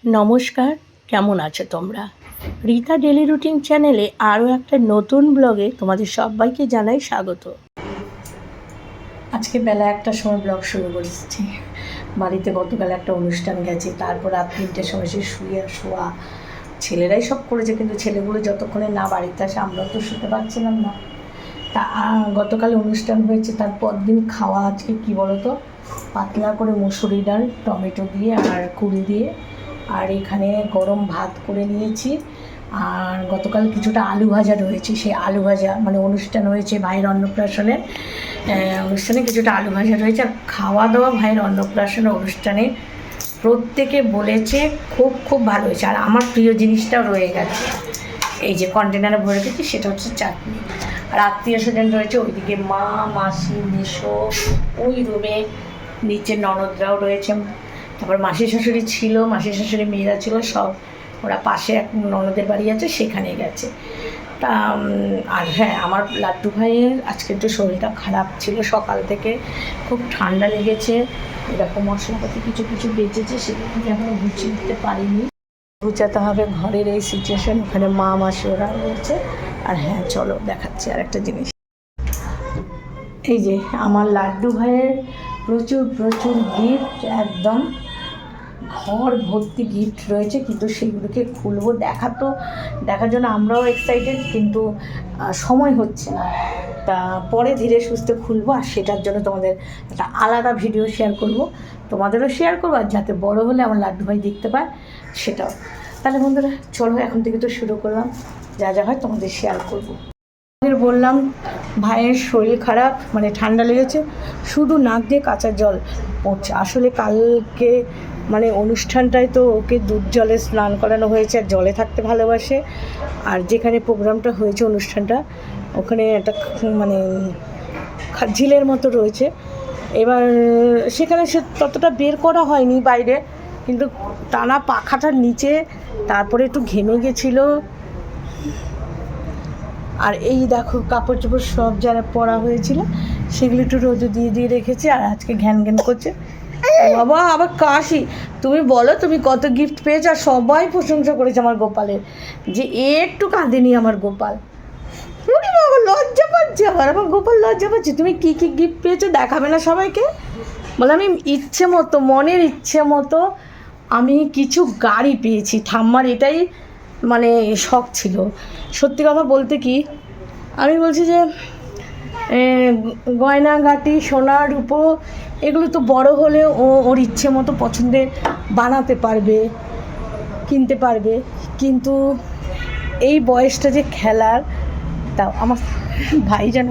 নমস্কার, কেমন আছো তোমরা? রীতা ডেলি রুটিন চ্যানেলে আরও একটা নতুন ব্লগে তোমাদের সবাইকে জানাই স্বাগত। আজকে বেলা 1টার সময় ব্লগ শুরু করেছি। বাড়িতে গতকাল একটা অনুষ্ঠান গেছে, তারপর রাত 3টের সময় সে শোয়া ছেলেরাই সব করেছে, কিন্তু ছেলেগুলো যতক্ষণে না বাড়িতে আসে আমরাও তো শুতে পারছিলাম না। তা গতকাল অনুষ্ঠান হয়েছে, তারপর দিন খাওয়া আজকে কী বলো তো, পাতলা করে মুসুরি ডাল টমেটো দিয়ে আর কুল দিয়ে, আর এখানে গরম ভাত করে নিয়েছি। আর গতকাল কিছুটা আলু ভাজা রয়েছে, সেই আলু ভাজা মানে অনুষ্ঠান হয়েছে ভাইয়ের অন্নপ্রাশনের অনুষ্ঠানে কিছুটা আলু ভাজা রয়েছে। আর খাওয়া দাওয়া ভাইয়ের অন্নপ্রাশনের অনুষ্ঠানে প্রত্যেকে বলেছে খুব খুব ভালো হয়েছে। আর আমার প্রিয় জিনিসটাও রয়ে গেছে, এই যে কন্টেনারে ভরে রেখেছি, সেটা হচ্ছে চাটনি। আর আত্মীয় স্বজন রয়েছে ওইদিকে, মা মাসি মেসো, ওই রুমে নিচে ননদরাও রয়েছে, তারপর মাসি শাশুড়ি ছিল, মাসি শাশুড়ি মেয়েরা ছিল, সব ওরা পাশে এক ননদের বাড়ি আছে সেখানে গেছে। তা আর হ্যাঁ, আমার লাড্ডু ভাইয়ের আজকে একটু শরীরটা খারাপ ছিল, সকাল থেকে খুব ঠান্ডা লেগেছে, এরকম মশলাপাতি কিছু কিছু বেঁচেছে, সেগুলো এখনও গুছিয়ে দিতে পারিনি, গুছাতে হবে। ঘরের এই সিচুয়েশান, ওখানে মা মাসি ওরা রয়েছে। আর হ্যাঁ, চলো দেখাচ্ছি আর একটা জিনিস। এই যে আমার লাড্ডু ভাইয়ের প্রচুর প্রচুর গিফট, একদম ঘর ভর্তি গিফট রয়েছে, কিন্তু সেগুলোকে খুলবো দেখার জন্য আমরাও এক্সাইটেড, কিন্তু সময় হচ্ছে না। তা পরে ধীরে সুস্থে খুলবো, আর সেটার জন্য তোমাদের একটা আলাদা ভিডিও শেয়ার করব, তোমাদেরও শেয়ার করবো, আর যাতে বড় হলে আমার লাড্ডু ভাই দেখতে পায় সেটাও। তাহলে বন্ধুরা চলো, এখন থেকে তো শুরু করলাম, যা যা হয় তোমাদের শেয়ার করবো। বললাম ভাইয়ের শরীর খারাপ, মানে ঠান্ডা লেগেছে, শুধু নাক দিয়ে কাঁচা জল পড়ছে। আসলে কালকে মানে অনুষ্ঠানটায় তো ওকে দুধ জলে স্নান করানো হয়েছে, আর জলে থাকতে ভালোবাসে। আর যেখানে প্রোগ্রামটা হয়েছে অনুষ্ঠানটা, ওখানে একটা মানে ঝিলের মতো রয়েছে, এবার সেখানে সে ততটা বের করা হয়নি বাইরে, কিন্তু টানা পাখাটার নিচে তারপরে একটু ঘেমে গেছিলো। আর এই দেখো কাপড় চোপড় সব যারা পরা হয়েছিল সেগুলো একটু রোদে দিয়ে দিয়ে রেখেছি, আর আজকে ঘ্যান ঘ্যান করছে। বাবা আবার কাশি। তুমি বলো তুমি কত গিফট পেয়েছো, আর সবাই প্রশংসা করেছে আমার গোপালের, যে একটু কাঁদেনি আমার গোপাল। বাবা লজ্জা পাচ্ছে, আমার গোপাল লজ্জা পাচ্ছে। তুমি কী কী গিফট পেয়েছো দেখাবে না সবাইকে? বলে আমি ইচ্ছে মতো, মনের ইচ্ছে মতো আমি কিছু গাড়ি পেয়েছি। ঠাম্মার এটাই মানে শখ ছিল। সত্যি কথা বলতে কি, আমি বলছি যে গয়নাগাটি সোনা রূপো এগুলো তো বড় হলে ওর ইচ্ছে মতো পছন্দের বানাতে পারবে, কিনতে পারবে, কিন্তু এই বয়সটা যে খেলার, তা আমার ভাই যেন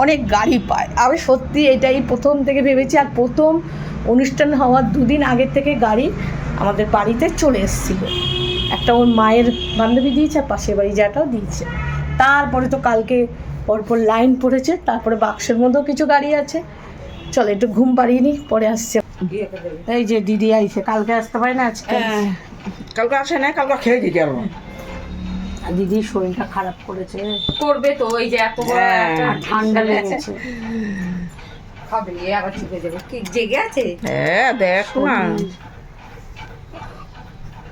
অনেক গাড়ি পায়। আমি সত্যি এটাই প্রথম থেকে ভেবেছি। আর প্রথম অনুষ্ঠান হওয়ার 2 দিন আগের থেকে গাড়ি আমাদের বাড়িতে চলে এসেছিলো। একটা ওর মায়ের বান্ধবী দিয়েছে, আর পাশের বাড়ি যাটাও দিয়েছে। তারপরে তো কালকে পরপর লাইন পড়েছে, তারপরে বাক্সের মধ্যেও কিছু গাড়ি আছে। চলো একটু ঘুম পাড়িয়ে নি, পরে আসছে। এই যে দিদি আইছে, কালকে আসতে পারে না, আজকে কালকে আসে না, কালকে খেয়ে দিতে পারবো। দিদির শরীরটা খারাপ করেছে, করবে তো, ওই যে এত ঠান্ডা লেগেছে, খাবে আবার চুপে যাবে। কি জেগে আছে? হ্যাঁ দেখো না,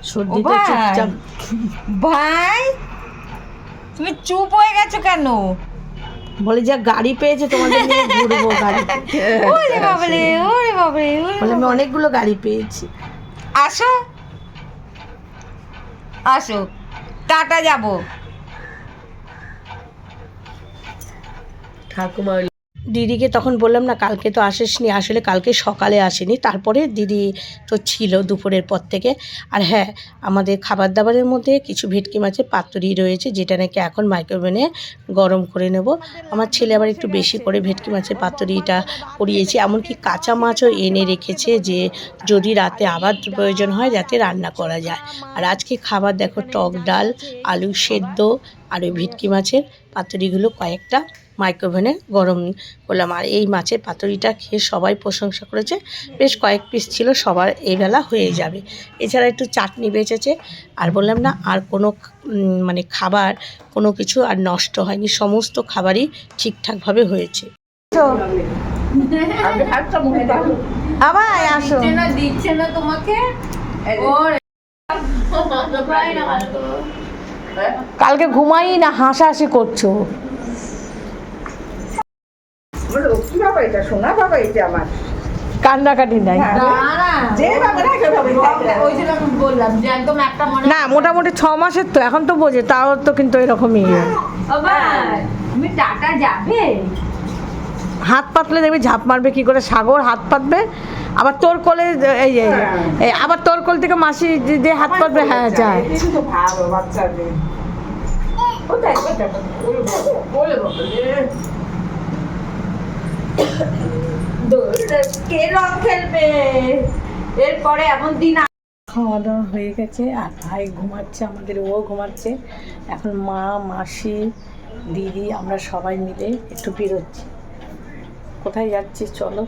সর্দিতে চুপচাপ। ভাই তুমি চুপ হয়ে গেছো কেন? বলে যে গাড়ি পেয়েছে তোমাদের নিয়ে ঘুরবো গাড়িতে। ওরে বাবারে, ওরে বাবারে, বলে আমি অনেকগুলো গাড়ি পেয়েছি। আসো আসো, টাটা যাবো। ঠাকুমা দিদিকে তখন বললাম না কালকে তো আসিসনি, আসলে কালকে সকালে আসেনি, তারপরে দিদি তো ছিল দুপুরের পর থেকে। আর হ্যাঁ, আমাদের খাবার দাবারের মধ্যে কিছু ভেটকি মাছের পাতুরি রয়েছে, যেটা নাকি এখন মাইক্রোওভেনে গরম করে নেব। আমার ছেলে আবার একটু বেশি করে ভেটকি মাছের পাতুরিটা করিয়েছি, এমনকি কাঁচা মাছও এনে রেখেছে, যে যদি রাতে আবার প্রয়োজন হয় যাতে রান্না করা যায়। আর আজকে খাবার দেখো, টক ডাল, আলু সেদ্ধ, আর ওই ভেটকি মাছের পাতুরিগুলো কয়েকটা মাইক্রোওভেনে গরম করলাম। আর এই মাছের পাতুরিটা খেয়ে সবাই প্রশংসা করেছে, বেশ কয়েক পিস ছিল, সবার এই বেলা হয়ে যাবে। এছাড়া একটু চাটনি বেঁচেছে। আর বললাম না, আর কোনো মানে খাবার কোনো কিছু আর নষ্ট হয়নি, সমস্ত খাবারই ঠিকঠাকভাবে হয়েছে। আবার আসো, দিচ্ছে না তোমাকে। কালকে ঘুমাই না, হাসাহাসি করছো। আমার লক্ষ্মী বাবা এটা, সোনা বাবা এটা আমার। কান্নাকাটি নাই। যে বাবা রাখে বাবা এটা। ওই জন্য আমি বললাম যে একদম একটা মনে না মোটামুটি 6 মাসের তো, এখন তো বোঝে, তাও তো কিন্তু এরকমই। বাবা তুমি টাটা যাবে হাত পাতলে দেখবি ঝাঁপ মারবে কি করে, সাগর হাত পাতবে, আবার তোর কোলে এই আবার তোর কোল থেকে মাসি যে হাত পাতবে, হ্যাঁ যায়। কিন্তু ভালো বাচ্চাদের। ওটাই ওটাই বলে বাবা রে। কে রং খেলবে এরপরে এমন দিন খাওয়া দাওয়া হয়ে গেছে আর ভাই ঘুমাচ্ছে, আমাদের ও ঘুমাচ্ছে। এখন মা, মাসি, দিদি আমরা সবাই মিলে একটু বেরোচ্ছি। কোথায় যাচ্ছি চলো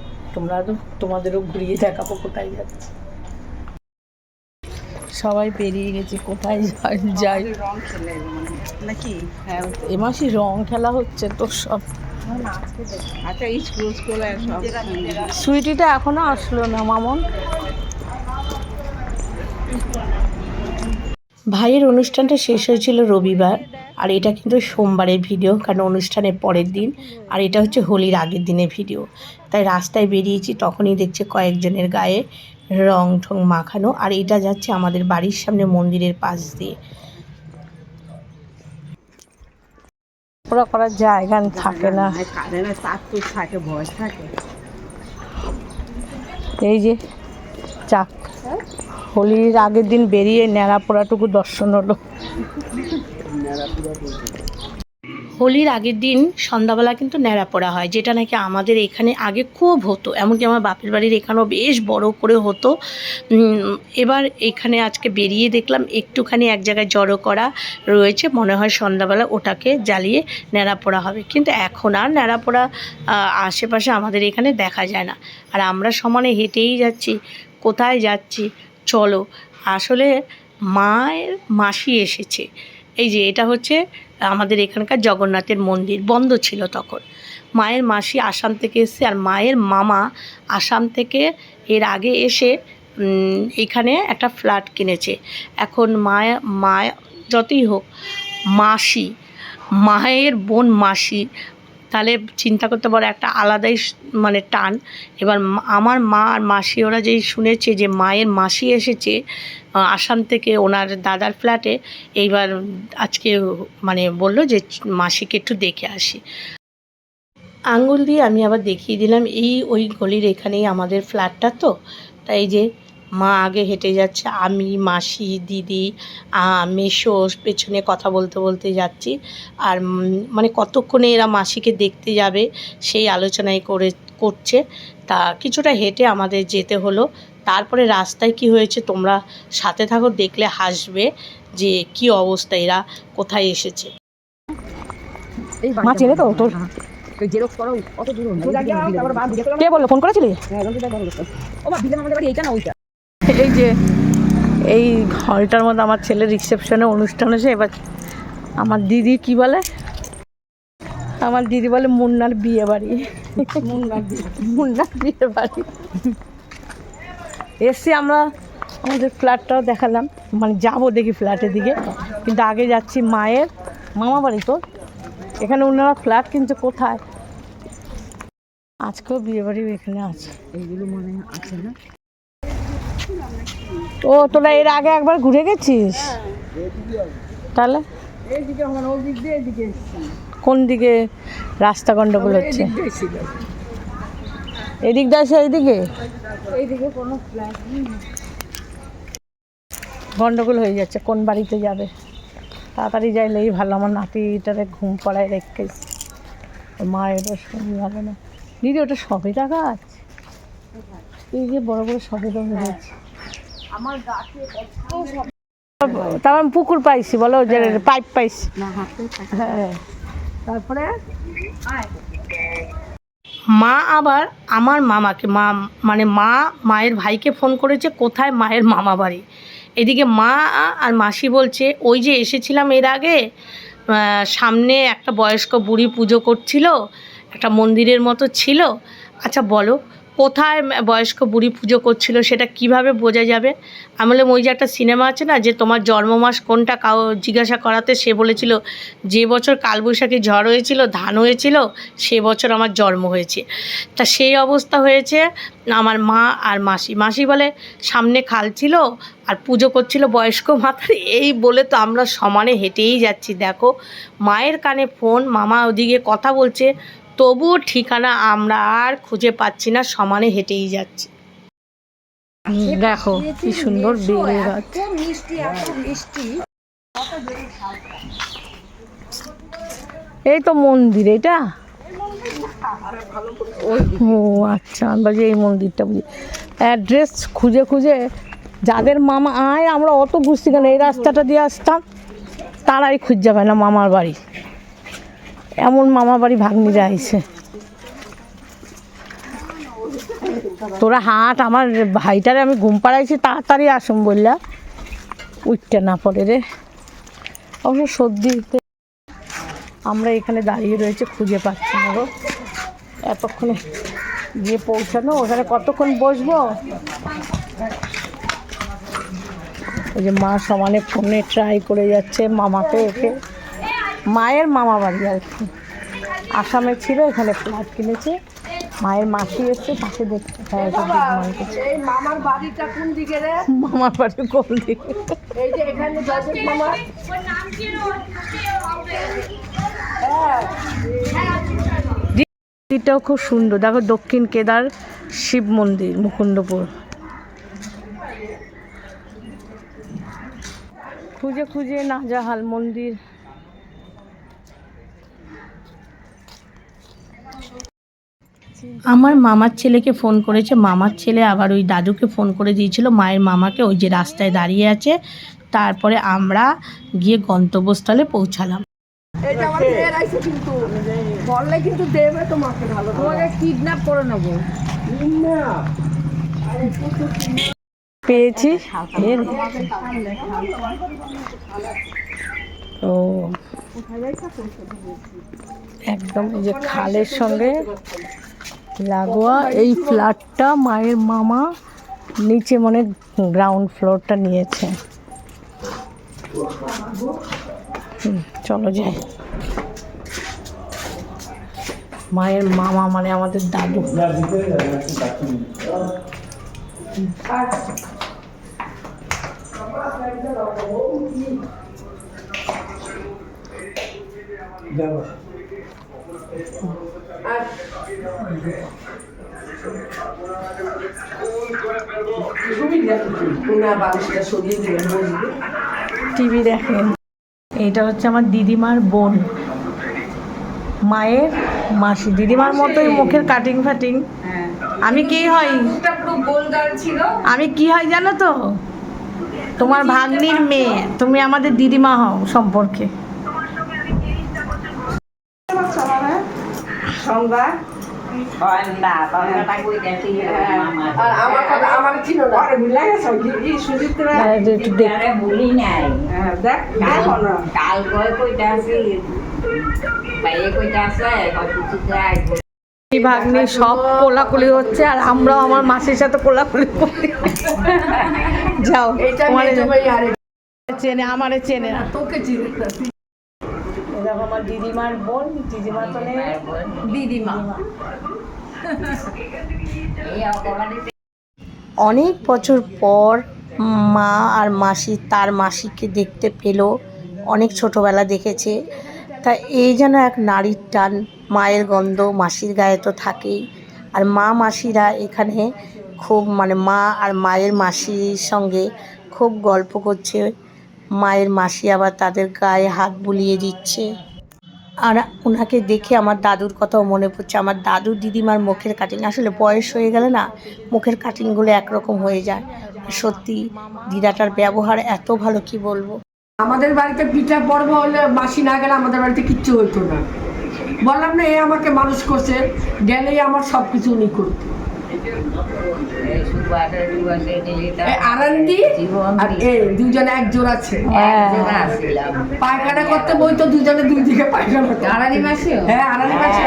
তোমাদেরও ঘুরিয়ে দেখাবো কোথায় যাচ্ছি। সবাই বেরিয়ে গেছে, কোথায় যাই রং খেলে নাকি? হ্যাঁ, এ মাসি রং খেলা হচ্ছে তো সব। আচ্ছা স্কুল স্কুলে সব। সুইটিটা এখনো আসলো না মামন। ভাইয়ের অনুষ্ঠানটা শেষ হয়েছিল রবিবার, আর এটা কিন্তু সোমবারের ভিডিও, কারণ অনুষ্ঠানের পরের দিন, আর এটা হচ্ছে হোলির আগের দিনের ভিডিও। তাই রাস্তায় বেরিয়েছি, তখনই দেখছে কয়েকজনের গায়ে রং ঠং মাখানো, আর এটা যাচ্ছে আমাদের বাড়ির সামনে মন্দিরের পাশ দিয়ে। ওরা করার জায়গা থাকে না, কারেন্টের তার তো থাকে, ভয় থাকে। এই যে চাক, হোলির আগের দিন বেরিয়ে ন্যাড়া পোড়াটুকু দর্শন হলো। হোলির আগের দিন সন্ধ্যাবেলা কিন্তু ন্যাড়া পোড়া হয়, যেটা নাকি আমাদের এখানে আগে খুব হতো, এমনকি আমার বাপের বাড়ির এখানেও বেশ বড় করে হতো। এবার এখানে আজকে বেরিয়ে দেখলাম একটুখানি এক জায়গায় জড়ো করা রয়েছে, মনে হয় সন্ধ্যাবেলা ওটাকে জ্বালিয়ে ন্যাড়া পোড়া হবে, কিন্তু এখন আর ন্যাড়া পোড়া আশেপাশে আমাদের এখানে দেখা যায় না। আর আমরা সমানে হেঁটেই যাচ্ছি, কোথায় যাচ্ছি চলো। আসলে মায়ের মাসি এসেছে, এই যে এটা হচ্ছে আমাদের এখানকার জগন্নাথের মন্দির, বন্ধ ছিল তখন। মায়ের মাসি আসাম থেকে এসেছে, আর মায়ের মামা আসাম থেকে এর আগে এসে এখানে একটা ফ্ল্যাট কিনেছে। এখন মা যতই হোক মাসি, মায়ের বোন মাসি, তাহলে চিন্তা করতে পারো একটা আলাদাই মানে টান। এবার আমার মা আর মাসি ওরা যেই শুনেছে যে মায়ের মাসি এসেছে আসাম থেকে ওনার দাদার ফ্ল্যাটে, এইবার আজকে মানে বলল যে মাসিকে একটু দেখে আসি। আঙ্গুল দিয়ে আমি আবার দেখিয়ে দিলাম ওই গলির এখানেই আমাদের ফ্ল্যাটটা, তো তাই যে মা আগে হেঁটে যাচ্ছে, আমি, মাসি, দিদি, মেসো পেছনে কথা বলতে বলতে যাচ্ছি। আর মানে কতক্ষণে এরা মাসিকে দেখতে যাবে সেই আলোচনাই করছে। তা কিছুটা হেঁটে আমাদের যেতে হলো। তারপরে রাস্তায় কি হয়েছে তোমরা সাথে থাকো, দেখলে হাসবে যে কি অবস্থা, এরা কোথায় এসেছে। মা চেনে তো তোর? কে বললো, ফোন করেছিলি? এই যে এই হলটার মধ্যে আমার ছেলের রিসেপশনে অনুষ্ঠান হয়েছে। এবার আমার দিদি কি বলে, আমার দিদি বলে মুন্নার বিয়ে বাড়ি, মুন্নার বিয়ে বাড়ি। এসছি আমরা, আমাদের ফ্ল্যাটটাও দেখালাম, মানে যাবো দেখি ফ্ল্যাটের দিকে, কিন্তু আগে যাচ্ছি মায়ের মামা বাড়ি। তো এখানে ওনারা ফ্ল্যাট কিনছে, কোথায় আজকেও বিয়ে বাড়ি এখানে আছে। এইগুলো মনে আছে না? ও তোরা এর আগে একবার ঘুরে গেছিস তাহলে? কোন দিকে রাস্তা গন্ডগোল হচ্ছে? এদিক দিয়ে আসে, এইদিকে গন্ডগোল হয়ে যাচ্ছে, কোন বাড়িতে যাবে? তাড়াতাড়ি যাইলেই ভালো, আমার নাতিটারে ঘুম পড়ায় রেখেছি, মায়েরও শুনবে না। দিদি ওটা সবেদা গাছ, এই যে বড় বড় সবেদা হয়েছে। তারপর পুকুর পাইছি, বলো যে পাইপ পাইছি। হ্যাঁ, তারপরে মা আবার আমার মামাকে মানে মায়ের ভাইকে ফোন করেছে, কোথায় মায়ের মামা বাড়ি। এদিকে মা আর মাসি বলছে ওই যে এসেছিলাম এর আগে, সামনে একটা বয়স্ক বুড়ি পুজো করছিল, একটা মন্দিরের মতো ছিল। আচ্ছা বলো কোথায় বয়স্ক বুড়ি পুজো করছিল সেটা কিভাবে বোঝা যাবে? আমি বললাম ওই যে একটা সিনেমা আছে না, যে তোমার জন্ম মাস কোনটা, কাউ জিজ্ঞাসা করাতে সে বলেছিল যে বছর কালবৈশাখী ঝড় হয়েছিল, ধান হয়েছিল, সে বছর আমার জন্ম হয়েছে। তা সেই অবস্থা হয়েছে আমার মা আর মাসি বলে সামনে খাল ছিল আর পুজো করছিল বয়স্ক মাতার, এই বলে তো আমরা সমানে হেঁটেই যাচ্ছি। দেখো মায়ের কানে ফোন, মামা ওদিকে কথা বলছে, তবুও ঠিকানা আমরা আর খুঁজে পাচ্ছি না, সমানে হেঁটেই যাচ্ছি। দেখো কি সুন্দর বেল গাছ, মিষ্টি, এত মিষ্টি। এই তো মন্দির এটা। ও আচ্ছা, আমরা যে এই মন্দিরটা বুঝি। অ্যাড্রেস খুঁজে খুঁজে যাদের মামা আয়, আমরা অত বুঝছি কেন, এই রাস্তাটা দিয়ে আসতাম, তারাই খুঁজে পায় না মামার বাড়ি। এমন মামার বাড়ি ভাগ্নিরা আইছে। তোরা হাট, আমার ভাইটারে আমি ঘুম পাড়াইছি, তাড়াতাড়ি আসুন বললা, উঠতে না পড়ে রে। অবশ্য সর্দিতে আমরা এখানে দাঁড়িয়ে রয়েছে, খুঁজে পাচ্ছি না গো। এতক্ষণে গিয়ে পৌঁছানো, ওখানে কতক্ষণ বসবো? ওই যে মা সমানে ফোনে ট্রাই করে যাচ্ছে মামাকে, একে মায়ের মামা বাড়ি আর কি, আসামে ছিল, এখানে ফ্ল্যাট কিনেছে। মায়ের মাসি এসছে তাকে দেখতে। হ্যাঁ, এই মামার বাড়িটা কোন দিকে রে? মামার বাড়ি কোন দিকে? এই যে এখানে জয়দেব মামা। মন্দিরটাও খুব সুন্দর। দেখো দক্ষিণ কেদার শিব মন্দির, মুকুন্দপুর। খুঁজে খুঁজে নাজাহাল মন্দির। আমার মামার ছেলেকে ফোন করেছে, মামার ছেলে আবার ওই দাদুকে ফোন করে দিয়েছিল মায়ের মামাকে, ওই যে রাস্তায় দাঁড়িয়ে আছে। তারপরে আমরা গিয়ে গন্তব্যস্থলে পৌঁছালাম। এটা আমার মেয়ের আইছে, কিন্তু বললে কিন্তু দেবে তোমাকে, ভালো তোমাকে কিডন্যাপ করে নেবো। পেয়েছি ও একদম এই যে খালের সঙ্গে লাগোয়া এই ফ্ল্যাটটা মায়ের মামা নিচে মানে গ্রাউন্ড ফ্লোরটা নিয়েছে। চলো যাই। মায়ের মামা মানে আমাদের দাদু। টিভি দেখেন। এটা হচ্ছে আমার দিদিমার বোন, মায়ের মাসি, দিদিমার মতোই মুখের কাটিং ফাটিং। আমি কি হয়, আমি কি হয় জানো তো, তোমার ভাগ্নির মেয়ে, তুমি আমাদের দিদিমা হও সম্পর্কে। ভাগ্নি সব কোলাকুলি হচ্ছে, আর আমরাও আমার মাসির সাথে কোলাকুলি করি। যাও, চেনে আমারে চেনে না, তোকে চিনি না। দেখো আমার দিদিমার বোন, দিদিমা তো নেই, দিদিমা। অনেক বছর পর মা আর মাসি তার মাসিকে দেখতে পেল, অনেক ছোটবেলা দেখেছে। তা এই যেন এক নারীর টান, মায়ের গন্ধ মাসির গায়ে তো থাকেই। আর মা মাসিরা এখানে খুব মানে মা আর মায়ের মাসির সঙ্গে খুব গল্প করছে। মায়ের মাসি আবার তাদের গায়ে হাত বুলিয়ে দিচ্ছে। আর ওনাকে দেখে আমার দাদুর কথাও মনে পড়ছে। আমার দাদু দিদিমার মুখের কাটিং, আসলে বয়স হয়ে গেলে না মুখের কাটিংগুলো একরকম হয়ে যায়। সত্যি দিদাটার ব্যবহার এত ভালো, কি বলবো। আমাদের বাড়িতে পিঠা পর্ব হলে মাসি না গেলে আমাদের বাড়িতে কিচ্ছু হতো না। বললাম না, এ আমাকে মানুষ করছে, গেলেই আমার সব কিছু উনি করতো। আরান্দি আর এ দুজনে এক জোড়া আছে, পায়খানা করতে বই তো দুজনে দুই দিকে পায়খানা করতে। আড়ানি মাসে, হ্যাঁ আরানি মাসে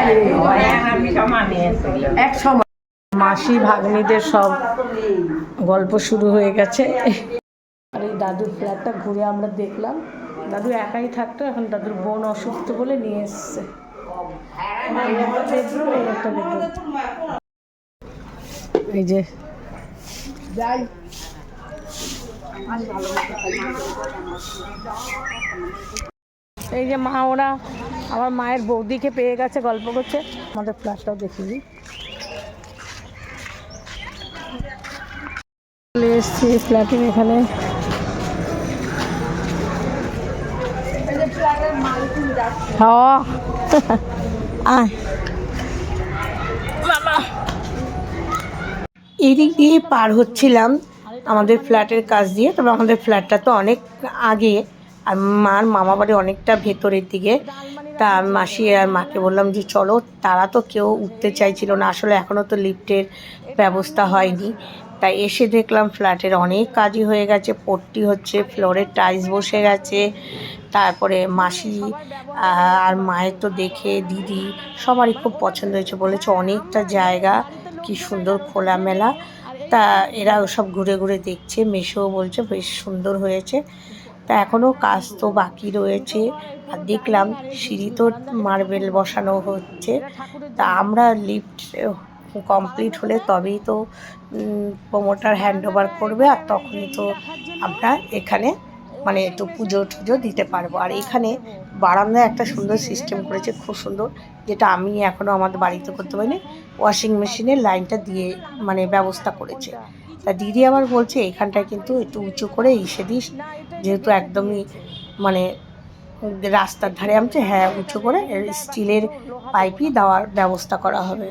এক সময়। মাসি ভাগ্নিদের সব গল্প শুরু হয়ে গেছে। আর এই দাদুর ফ্ল্যাটটা ঘুরে আমরা দেখলাম। দাদু একাই থাকতো, এখন দাদুর বোন অসুস্থ বলে নিয়ে এসছে। এই একটা বেডরুম, এই একটা বেডরুম। এই যে যাই এই যে মা, ওরা আমার মায়ের বৌদিকে পেয়ে গেছে, গল্প করছে। আমাদের ফ্ল্যাটটাও দেখিয়ে দিই। চলে এসছি ফ্ল্যাটের এখানে। হ্যাঁ আয় এদিক দিয়ে পার হচ্ছিলাম আমাদের ফ্ল্যাটের কাছ দিয়ে। তবে আমাদের ফ্ল্যাটটা তো অনেক আগে, আর মার মামা বাড়ি অনেকটা ভেতরের দিকে। তা মাসি আর মাকে বললাম যে চলো, তারা তো কেউ উঠতে চাইছিল না, আসলে এখনও তো লিফটের ব্যবস্থা হয়নি। তাই এসে দেখলাম ফ্ল্যাটের অনেক কাজই হয়ে গেছে, পট্টি হচ্ছে, ফ্লোরের টাইলস বসে গেছে। তারপরে মাসি আর মায়ের তো দেখে দিদি সবারই খুব পছন্দ হয়েছে, বলেছে অনেকটা জায়গা, কি সুন্দর খোলামেলা। তা এরা ওসব ঘুরে ঘুরে দেখছে, মেশোও বলছে বেশ সুন্দর হয়েছে। তা এখনও কাজ তো বাকি রয়েছে। আর দেখলাম সিঁড়ি তো মার্বেল বসানো হচ্ছে। তা আমরা লিফট কমপ্লিট হলে তবেই তো প্রমোটার হ্যান্ড ওভার করবে, আর তখনই তো আমরা এখানে মানে একটু পুজো টুজো দিতে পারবো। আর এখানে বারান্দায় একটা সুন্দর সিস্টেম করেছে, খুব সুন্দর, যেটা আমি এখনও আমাদের বাড়িতে করতে পারিনি। ওয়াশিং মেশিনের লাইনটা দিয়ে মানে ব্যবস্থা করেছে। তা দিদি আবার বলছে এখানটায় কিন্তু একটু উঁচু করে ইসে দিস, যেহেতু একদমই মানে রাস্তার ধারে। আমি বলছি হ্যাঁ, উঁচু করে স্টিলের পাইপই দেওয়ার ব্যবস্থা করা হবে।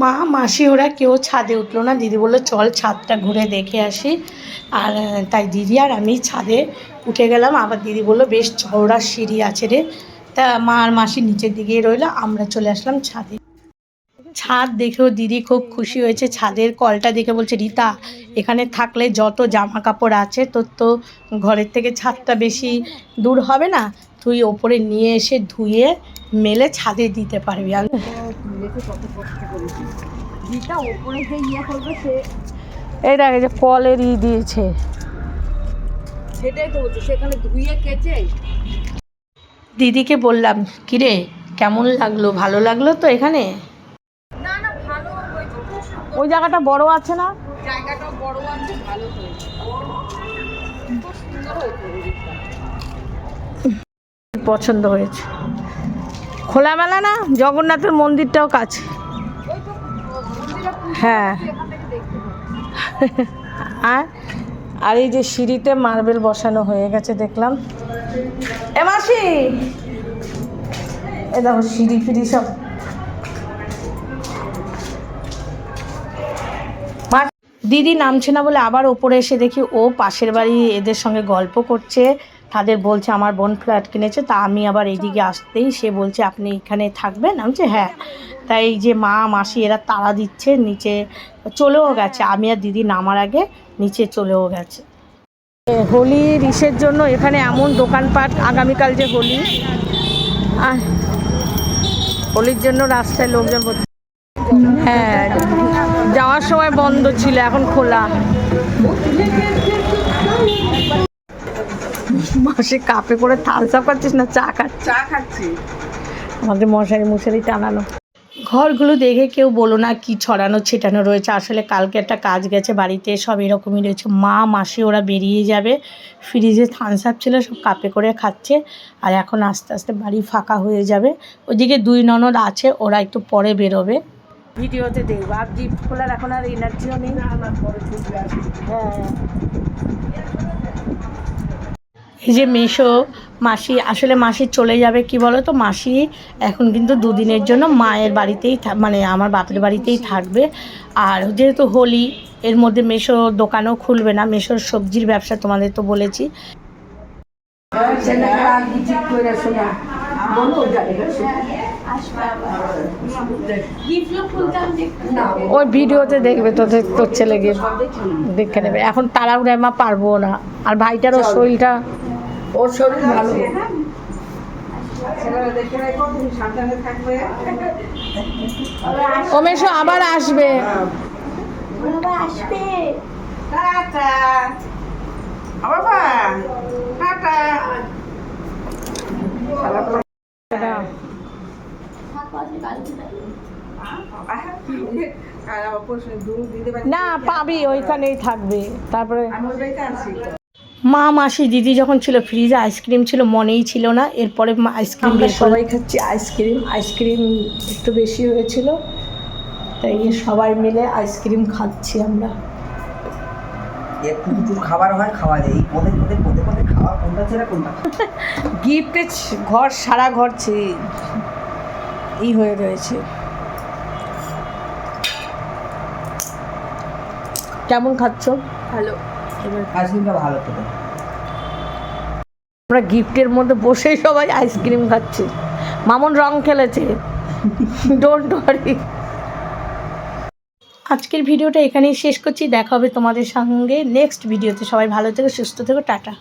মা মাসি ওরা কেউ ছাদে উঠলো না। দিদি বললো চল ছাদটা ঘুরে দেখে আসি। আর তাই দিদি আর আমি ছাদে উঠে গেলাম। আবার দিদি বললো বেশ চওড়া সিঁড়ি আছে রে। তা মা আর মাসি নিচের দিকেই রইলো, আমরা চলে আসলাম ছাদে। ছাদ দেখেও দিদি খুব খুশি হয়েছে। ছাদের কলটা দেখে বলছে রীতা, এখানে থাকলে যত জামা কাপড় আছে তোর তো ঘরের থেকে ছাদটা বেশি দূর হবে না, তুই ওপরে নিয়ে এসে ধুয়ে মেলে ছাদে দিতে পারবি। আমি এই দেখ, এই যে কলের দিয়েছে, সেটাই তো বলছি, সেখানে ধুয়ে কেচে। দিদিকে বললাম কিরে কেমন লাগলো, ভালো লাগলো তো এখানে? না না, ভালো হয়েছে, খুব সুন্দর। ওই জায়গাটা বড় আছে না? জায়গাটাও বড় আছে, ভালো হয়েছে, খুব সুন্দর হয়েছে। পছন্দ হয়েছে, খোলামেলা না, জগন্নাথের মন্দিরটাও কাছে। হ্যাঁ আর এই যে সিঁড়িতে মার্বেল বসানো হয়ে গেছে দেখলাম। এ মাসি, এ দেখো সিঁড়ি ফিড়ি সব। দিদি নামছে না বলে আবার ওপরে এসে দেখি ও পাশের বাড়ি এদের সঙ্গে গল্প করছে। তাদের বলছে আমার বোন ফ্ল্যাট কিনেছে। তা আমি আবার এইদিকে আসতেই সে বলছে আপনি এখানে থাকবেন? আমি বলছি হ্যাঁ। তাই এই যে মা মাসি এরা তাড়া দিচ্ছে, নিচে চলেও গেছে। আমি আর দিদি নামার আগে নিচে চলেও গেছে। হোলির ইসের জন্য এখানে এমন দোকানপাট, আগামীকাল যে হোলি, আর হোলির জন্য রাস্তায় লোকজন। হ্যাঁ, যাওয়ার সময় বন্ধ ছিল, এখন খোলা। মাসে কাপে করে থালস আপ খাচ্ছিস না চা খাচ্ছিস? চা খাচ্ছি। আমাদের মশারি টানানো। ঘরগুলো দেখে কেউ বলো না কি ছড়ানো ছিটানো রয়েছে। আসলে কালকে একটা কাজ গেছে বাড়িতে, সব এরকমই রয়েছে। মা মাসি ওরা বেরিয়ে যাবে, ফ্রিজে থামস আপ ছিল সব কাপে করে খাচ্ছে। আর এখন আস্তে আস্তে বাড়ি ফাঁকা হয়ে যাবে। ওইদিকে দুই ননদ আছে, ওরা একটু পরে বেরোবে। ভিডিওতে দেখবো। আর গিফট খোলার এখন আর এনার্জিও নেই। হ্যাঁ, এই যে মেশো মাসি, আসলে মাসি চলে যাবে কি বলো তো, মাসি এখন কিন্তু দুদিনের জন্য মায়ের বাড়িতেই মানে আমার বাপের বাড়িতেই থাকবে। আর যেহেতু হোলি, এর মধ্যে মেশো দোকানও খুলবে না। মেশোর সবজির ব্যবসা তোমাদের তো বলেছি। ওই ভিডিওতে দেখবে, তোর ছেলে গিয়ে দেখে নেবে। এখন তাড়াহুড়া মা পারবো না। আর ভাইটারও শরীরটা, ওর শরীর ভালো। ছেলেরা দেখে রাখো, তুমি সাবধানে থাকবে। ও মেশো আবার আসবে। টাটা। বাবা, টাটা। আর আবার পরশু দুধ দিতে পারি না পাবি, ওইখানেই থাকবে। তারপরে আমি ওই বাড়িতে আছি। মা মাসি দিদি যখন ছিল ফ্রিজে আইসক্রিম ছিল, মনেই ছিল না। এরপরে আইসক্রিম সবাই খাচ্ছি আইসক্রিম। আইসক্রিম একটু বেশি হয়েছিল, তাই সবাই মিলে আইসক্রিম খাচ্ছি আমরা। একটু কিছু খাবার হয়, খাওয়া যায়। এই পদে পদে পদে পদে খাওয়া কোনটা ছেড়ে কোনটা? গিফটে ঘর, সারা ঘর এই হয়ে রয়েছে। কেমন খাচ্ছ? ভালো। আইসক্রিমটা ভালো খেতে। আমরা গিফটের মধ্যে বসেই সবাই আইসক্রিম খাচ্ছি। মামুন রং খেলেছে, ডোন্ট ওয়ারি। আজকের ভিডিওটা এখানেই শেষ করছি। দেখা হবে তোমাদের সঙ্গে নেক্সট ভিডিওতে। সবাই ভালো থেকো, সুস্থ থেকো, টাটা।